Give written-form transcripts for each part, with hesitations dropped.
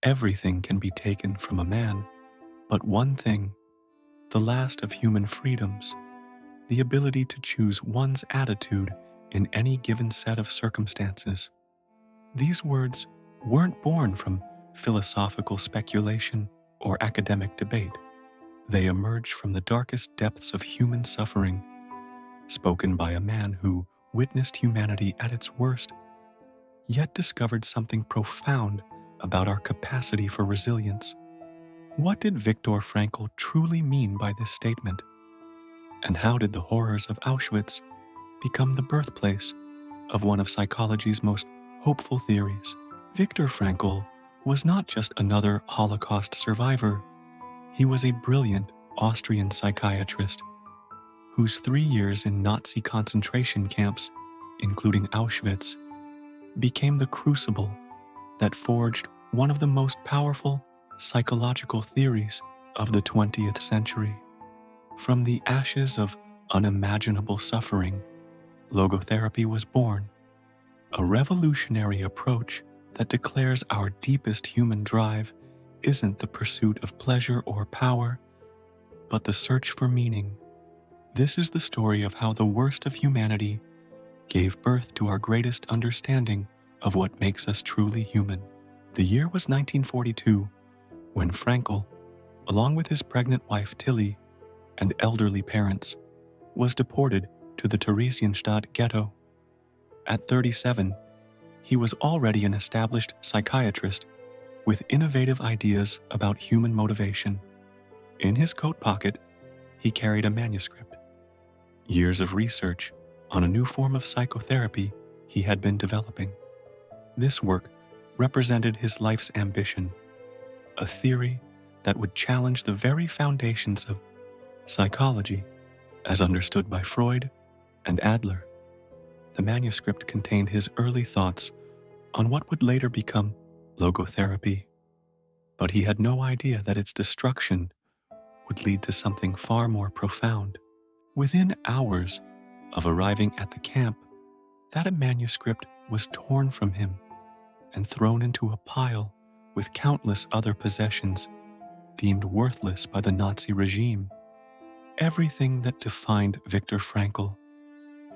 Everything can be taken from a man, but one thing, the last of human freedoms, the ability to choose one's attitude in any given set of circumstances. These words weren't born from philosophical speculation or academic debate. They emerged from the darkest depths of human suffering, spoken by a man who witnessed humanity at its worst, yet discovered something profound about our capacity for resilience. What did Viktor Frankl truly mean by this statement? And how did the horrors of Auschwitz become the birthplace of one of psychology's most hopeful theories? Viktor Frankl was not just another Holocaust survivor, he was a brilliant Austrian psychiatrist whose 3 years in Nazi concentration camps, including Auschwitz, became the crucible that forged one of the most powerful psychological theories of the 20th century. From the ashes of unimaginable suffering, logotherapy was born, a revolutionary approach that declares our deepest human drive isn't the pursuit of pleasure or power, but the search for meaning. This is the story of how the worst of humanity gave birth to our greatest understanding of what makes us truly human. The year was 1942, when Frankl, along with his pregnant wife Tilly and elderly parents, was deported to the Theresienstadt ghetto. At 37, he was already an established psychiatrist with innovative ideas about human motivation. In his coat pocket, he carried a manuscript. Years of research on a new form of psychotherapy he had been developing. This work represented his life's ambition, a theory that would challenge the very foundations of psychology as understood by Freud and Adler. The manuscript contained his early thoughts on what would later become logotherapy, but he had no idea that its destruction would lead to something far more profound. Within hours of arriving at the camp, that manuscript was torn from him and thrown into a pile with countless other possessions deemed worthless by the Nazi regime. Everything that defined Viktor Frankl,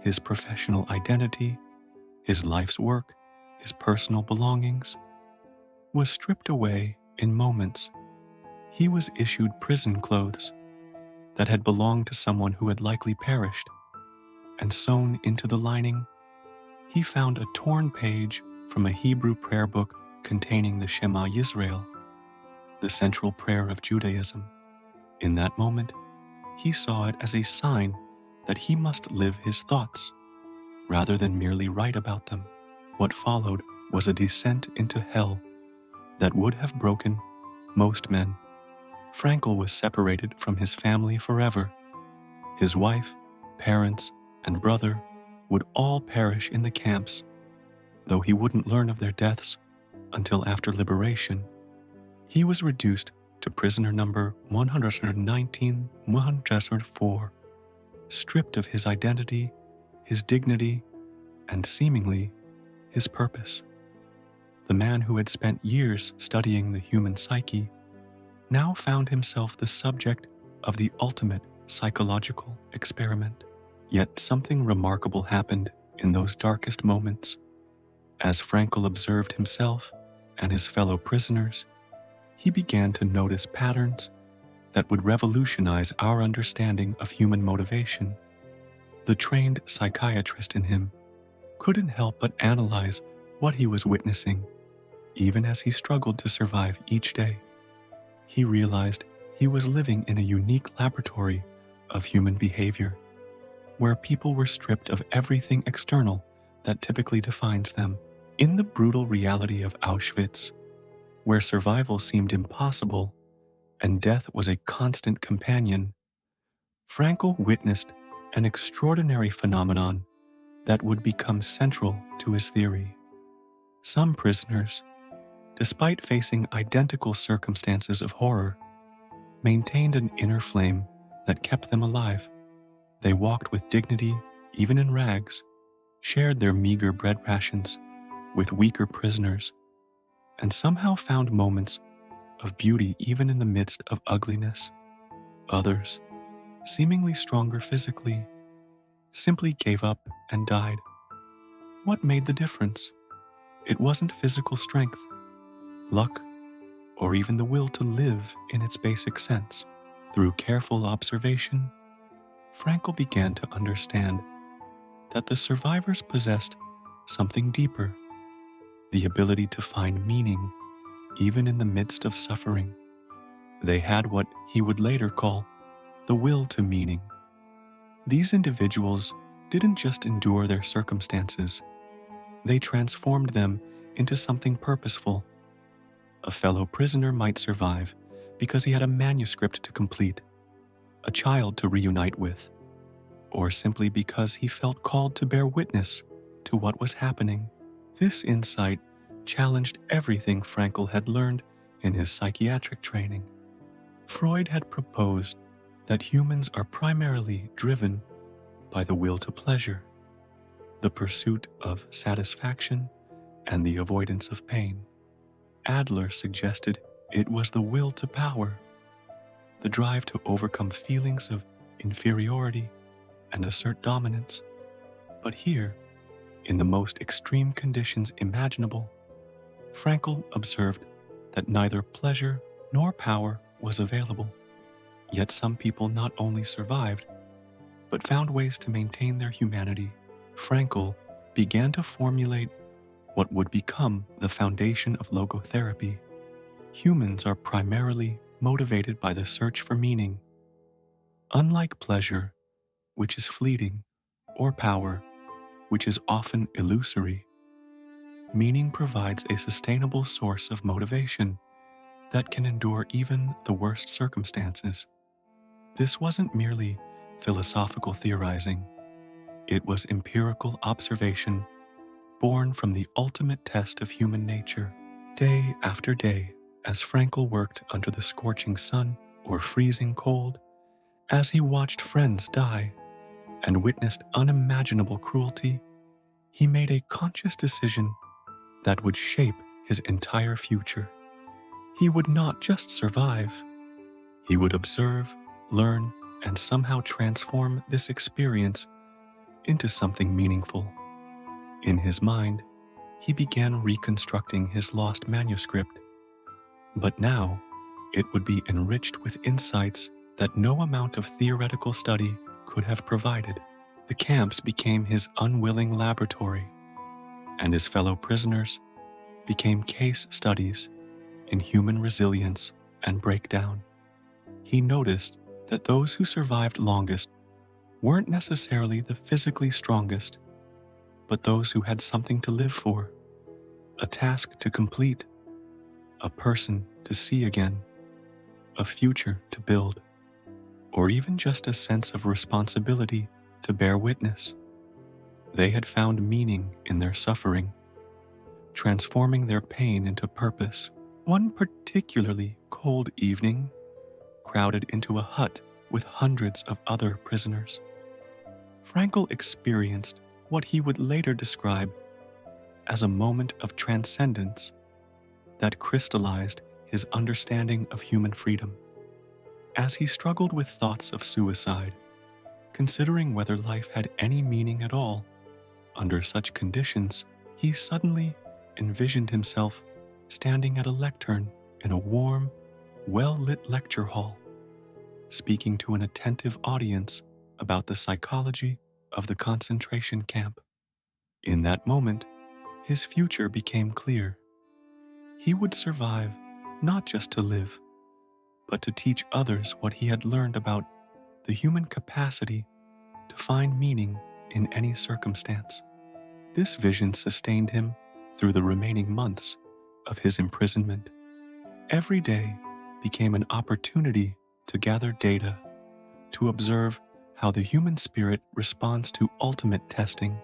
his professional identity, his life's work, his personal belongings, was stripped away in moments. He was issued prison clothes that had belonged to someone who had likely perished, and sewn into the lining, he found a torn page from a Hebrew prayer book containing the Shema Yisrael, the central prayer of Judaism. In that moment, he saw it as a sign that he must live his thoughts, rather than merely write about them. What followed was a descent into hell that would have broken most men. Frankl was separated from his family forever. His wife, parents, and brother would all perish in the camps, though he wouldn't learn of their deaths until after liberation. He was reduced to prisoner number 119-104, stripped of his identity, his dignity, and seemingly his purpose. The man who had spent years studying the human psyche now found himself the subject of the ultimate psychological experiment. Yet something remarkable happened in those darkest moments. As Frankl observed himself and his fellow prisoners, he began to notice patterns that would revolutionize our understanding of human motivation. The trained psychiatrist in him couldn't help but analyze what he was witnessing, even as he struggled to survive each day. He realized he was living in a unique laboratory of human behavior, where people were stripped of everything external that typically defines them. In the brutal reality of Auschwitz, where survival seemed impossible and death was a constant companion, Frankl witnessed an extraordinary phenomenon that would become central to his theory. Some prisoners, despite facing identical circumstances of horror, maintained an inner flame that kept them alive. They walked with dignity, even in rags, shared their meager bread rations with weaker prisoners, and somehow found moments of beauty even in the midst of ugliness. Others, seemingly stronger physically, simply gave up and died. What made the difference? It wasn't physical strength, luck, or even the will to live in its basic sense. Through careful observation, Frankl began to understand that the survivors possessed something deeper, the ability to find meaning even in the midst of suffering. They had what he would later call the will to meaning. These individuals didn't just endure their circumstances, they transformed them into something purposeful. A fellow prisoner might survive because he had a manuscript to complete, a child to reunite with, or simply because he felt called to bear witness to what was happening. This insight challenged everything Frankl had learned in his psychiatric training. Freud had proposed that humans are primarily driven by the will to pleasure, the pursuit of satisfaction, and the avoidance of pain. Adler suggested it was the will to power, the drive to overcome feelings of inferiority and assert dominance. But here, in the most extreme conditions imaginable, Frankl observed that neither pleasure nor power was available. Yet some people not only survived, but found ways to maintain their humanity. Frankl began to formulate what would become the foundation of logotherapy. Humans are primarily motivated by the search for meaning. Unlike pleasure, which is fleeting, or power, which is often illusory, meaning provides a sustainable source of motivation that can endure even the worst circumstances. This wasn't merely philosophical theorizing, it was empirical observation born from the ultimate test of human nature. Day after day, as Frankl worked under the scorching sun or freezing cold, as he watched friends die and witnessed unimaginable cruelty, he made a conscious decision that would shape his entire future. He would not just survive, he would observe, learn, and somehow transform this experience into something meaningful. In his mind, he began reconstructing his lost manuscript. But now, it would be enriched with insights that no amount of theoretical study could have provided. The camps became his unwilling laboratory, and his fellow prisoners became case studies in human resilience and breakdown. He noticed that those who survived longest weren't necessarily the physically strongest, but those who had something to live for, a task to complete, a person to see again, a future to build, or even just a sense of responsibility to bear witness. They had found meaning in their suffering, transforming their pain into purpose. One particularly cold evening, crowded into a hut with hundreds of other prisoners, Frankl experienced what he would later describe as a moment of transcendence that crystallized his understanding of human freedom. As he struggled with thoughts of suicide, considering whether life had any meaning at all under such conditions, he suddenly envisioned himself standing at a lectern in a warm, well-lit lecture hall, speaking to an attentive audience about the psychology of the concentration camp. In that moment, his future became clear. He would survive not just to live, but to teach others what he had learned about the human capacity to find meaning in any circumstance. This vision sustained him through the remaining months of his imprisonment. Every day became an opportunity to gather data, to observe how the human spirit responds to ultimate testing.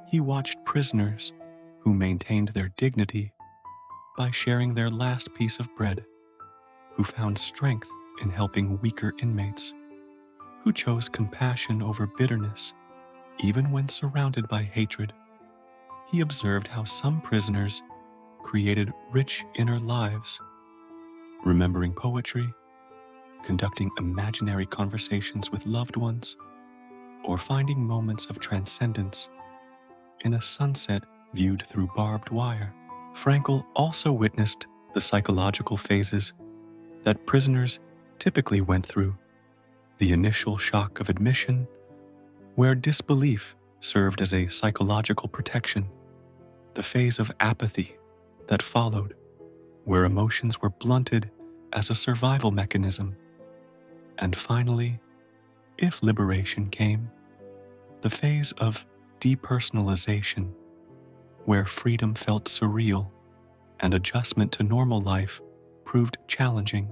He watched prisoners who maintained their dignity by sharing their last piece of bread, who found strength in helping weaker inmates, who chose compassion over bitterness, even when surrounded by hatred. He observed how some prisoners created rich inner lives, remembering poetry, conducting imaginary conversations with loved ones, or finding moments of transcendence in a sunset viewed through barbed wire. Frankl also witnessed the psychological phases that prisoners typically went through: the initial shock of admission, where disbelief served as a psychological protection; the phase of apathy that followed, where emotions were blunted as a survival mechanism; and finally, if liberation came, the phase of depersonalization, where freedom felt surreal and adjustment to normal life proved challenging.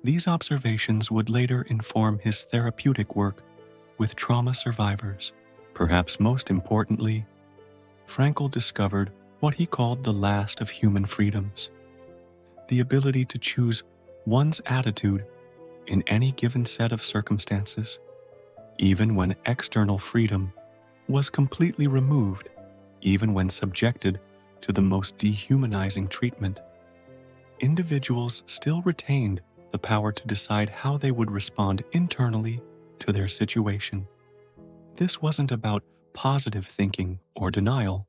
These observations would later inform his therapeutic work with trauma survivors. Perhaps most importantly, Frankl discovered what he called the last of human freedoms: the ability to choose one's attitude in any given set of circumstances, even when external freedom was completely removed, even when subjected to the most dehumanizing treatment. Individuals still retained the power to decide how they would respond internally to their situation. This wasn't about positive thinking or denial.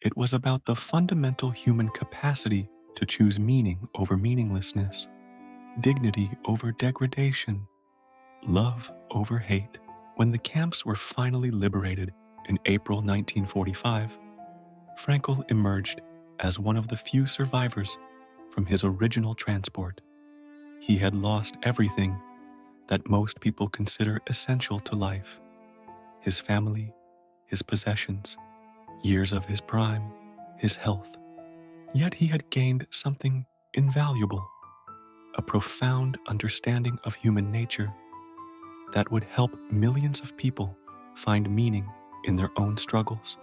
It was about the fundamental human capacity to choose meaning over meaninglessness, dignity over degradation, love over hate. When the camps were finally liberated in April 1945, Frankl emerged as one of the few survivors from his original transport. He had lost everything that most people consider essential to life: his family, his possessions, years of his prime, his health. Yet he had gained something invaluable: a profound understanding of human nature that would help millions of people find meaning in their own struggles.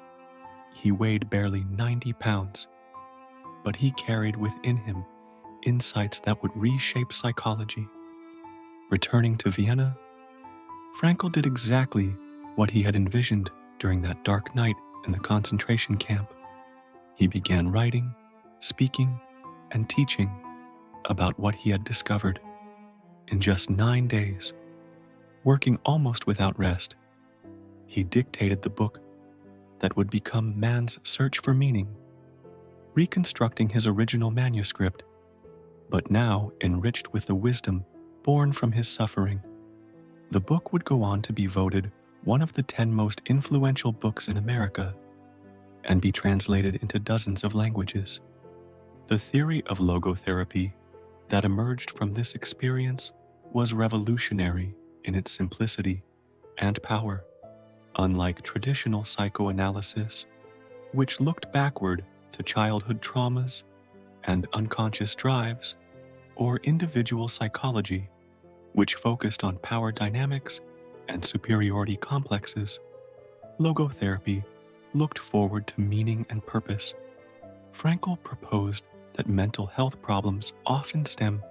He weighed barely 90 pounds, but he carried within him insights that would reshape psychology. Returning to Vienna, Frankl did exactly what he had envisioned during that dark night in the concentration camp. He began writing, speaking, and teaching about what he had discovered. In just 9 days, working almost without rest, he dictated the book that would become Man's Search for Meaning, reconstructing his original manuscript, but now enriched with the wisdom born from his suffering. The book would go on to be voted one of the 10 most influential books in America and be translated into dozens of languages. The theory of logotherapy that emerged from this experience was revolutionary in its simplicity and power. Unlike traditional psychoanalysis, which looked backward to childhood traumas and unconscious drives, or individual psychology, which focused on power dynamics and superiority complexes, logotherapy looked forward to meaning and purpose. Frankl proposed that mental health problems often stem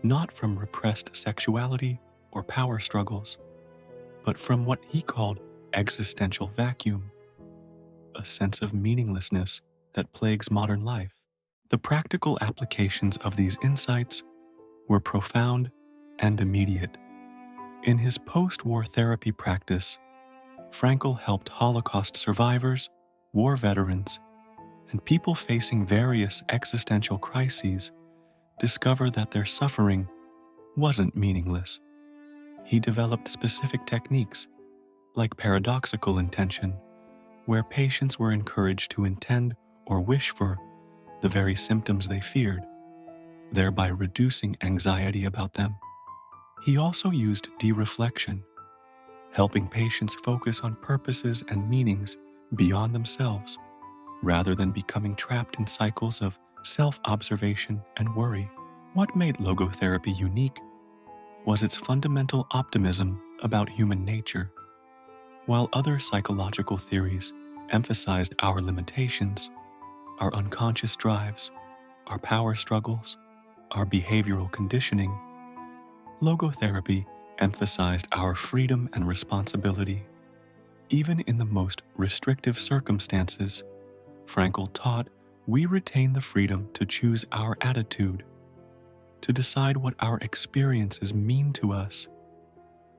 not from repressed sexuality or power struggles, but from what he called existential vacuum, a sense of meaninglessness that plagues modern life. The practical applications of these insights were profound and immediate. In his post-war therapy practice, Frankl helped Holocaust survivors, war veterans, and people facing various existential crises discover that their suffering wasn't meaningless. He developed specific techniques, like paradoxical intention, where patients were encouraged to intend or wish for the very symptoms they feared, thereby reducing anxiety about them. He also used de-reflection, helping patients focus on purposes and meanings beyond themselves, rather than becoming trapped in cycles of self-observation and worry. What made logotherapy unique was its fundamental optimism about human nature. While other psychological theories emphasized our limitations, our unconscious drives, our power struggles, our behavioral conditioning, logotherapy emphasized our freedom and responsibility. Even in the most restrictive circumstances, Frankl taught we retain the freedom to choose our attitude, to decide what our experiences mean to us,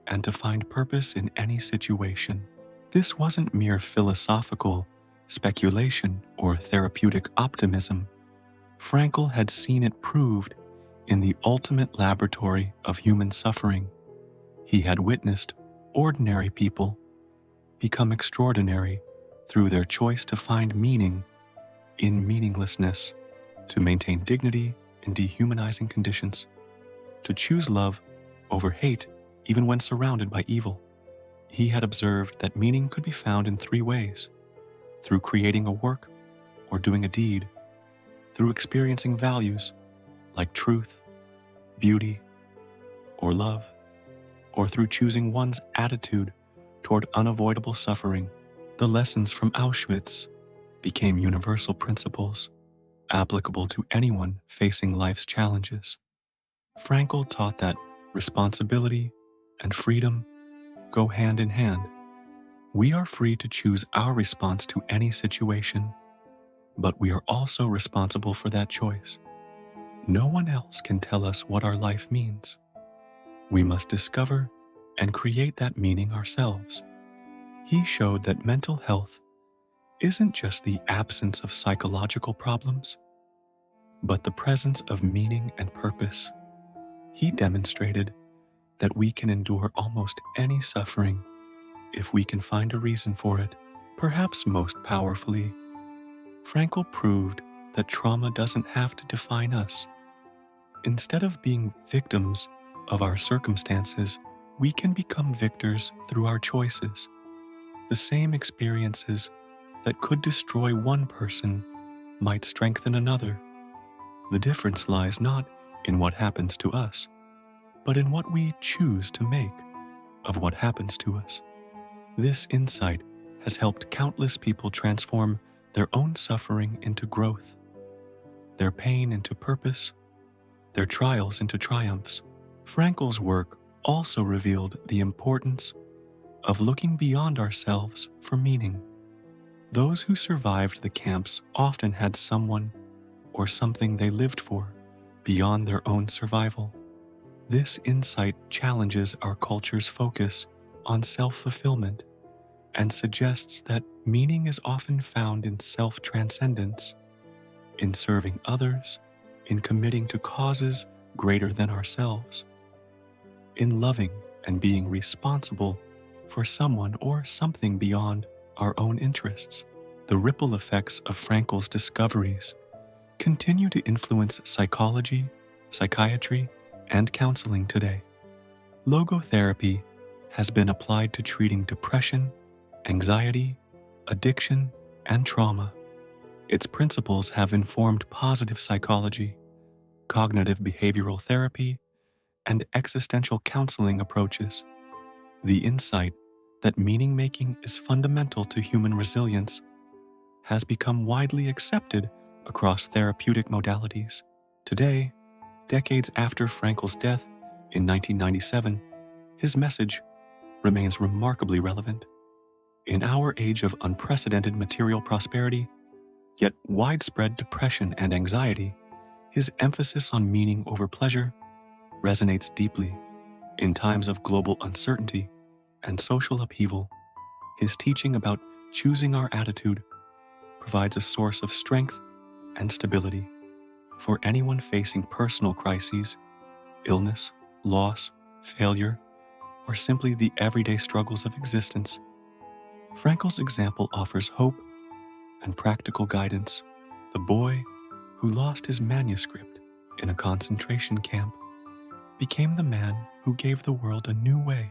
and to find purpose in any situation. This wasn't mere philosophical speculation or therapeutic optimism. Frankl had seen it proved in the ultimate laboratory of human suffering. He had witnessed ordinary people become extraordinary through their choice to find meaning in meaninglessness, to maintain dignity in dehumanizing conditions, to choose love over hate even when surrounded by evil. He had observed that meaning could be found in three ways: through creating a work or doing a deed, through experiencing values like truth, beauty, or love, or through choosing one's attitude toward unavoidable suffering. The lessons from Auschwitz became universal principles applicable to anyone facing life's challenges. Frankl taught that responsibility and freedom go hand in hand. We are free to choose our response to any situation, but we are also responsible for that choice. No one else can tell us what our life means. We must discover and create that meaning ourselves. He showed that mental health isn't just the absence of psychological problems, but the presence of meaning and purpose. He demonstrated that we can endure almost any suffering if we can find a reason for it. Perhaps most powerfully, Frankl proved that trauma doesn't have to define us. Instead of being victims of our circumstances, we can become victors through our choices. The same experiences that could destroy one person might strengthen another. The difference lies not in what happens to us, but in what we choose to make of what happens to us. This insight has helped countless people transform their own suffering into growth, their pain into purpose, their trials into triumphs. Frankl's work also revealed the importance of looking beyond ourselves for meaning. Those who survived the camps often had someone or something they lived for beyond their own survival. This insight challenges our culture's focus on self-fulfillment and suggests that meaning is often found in self-transcendence, in serving others, in committing to causes greater than ourselves, in loving and being responsible for someone or something beyond our own interests. The ripple effects of Frankl's discoveries continue to influence psychology, psychiatry, and counseling today. Logotherapy has been applied to treating depression, anxiety, addiction, and trauma. Its principles have informed positive psychology, cognitive behavioral therapy, and existential counseling approaches. The insight that meaning-making is fundamental to human resilience has become widely accepted across therapeutic modalities. Today, decades after Frankl's death in 1997, his message remains remarkably relevant. In our age of unprecedented material prosperity, yet widespread depression and anxiety, his emphasis on meaning over pleasure resonates deeply. In times of global uncertainty and social upheaval, his teaching about choosing our attitude provides a source of strength and stability. For anyone facing personal crises, illness, loss, failure, or simply the everyday struggles of existence, Frankl's example offers hope and practical guidance. The boy who lost his manuscript in a concentration camp became the man who gave the world a new way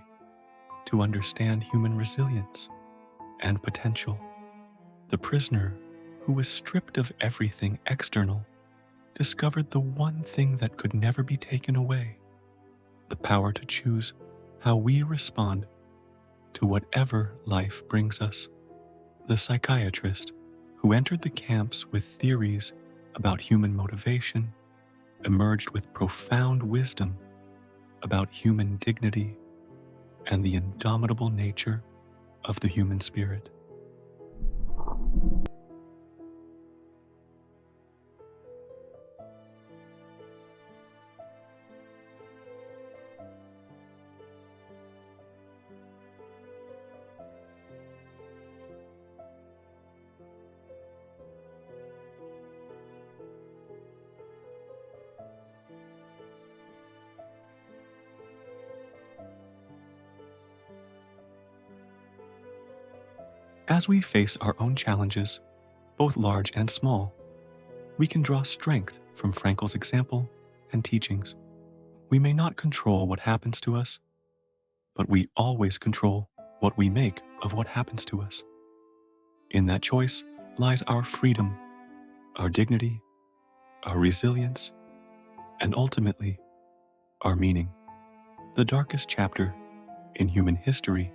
to understand human resilience and potential. The prisoner who was stripped of everything external discovered the one thing that could never be taken away: the power to choose how we respond to whatever life brings us. The psychiatrist who entered the camps with theories about human motivation emerged with profound wisdom about human dignity and the indomitable nature of the human spirit. As we face our own challenges, both large and small, we can draw strength from Frankl's example and teachings. We may not control what happens to us, but we always control what we make of what happens to us. In that choice lies our freedom, our dignity, our resilience, and ultimately, our meaning. The darkest chapter in human history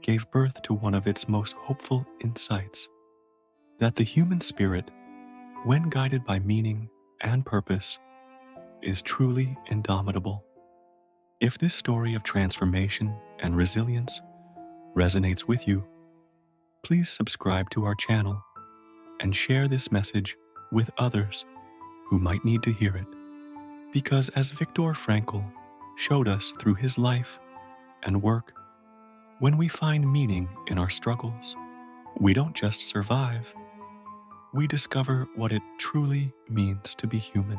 gave birth to one of its most hopeful insights, that the human spirit, when guided by meaning and purpose, is truly indomitable. If this story of transformation and resilience resonates with you, please subscribe to our channel and share this message with others who might need to hear it. Because as Viktor Frankl showed us through his life and work, when we find meaning in our struggles, we don't just survive, we discover what it truly means to be human.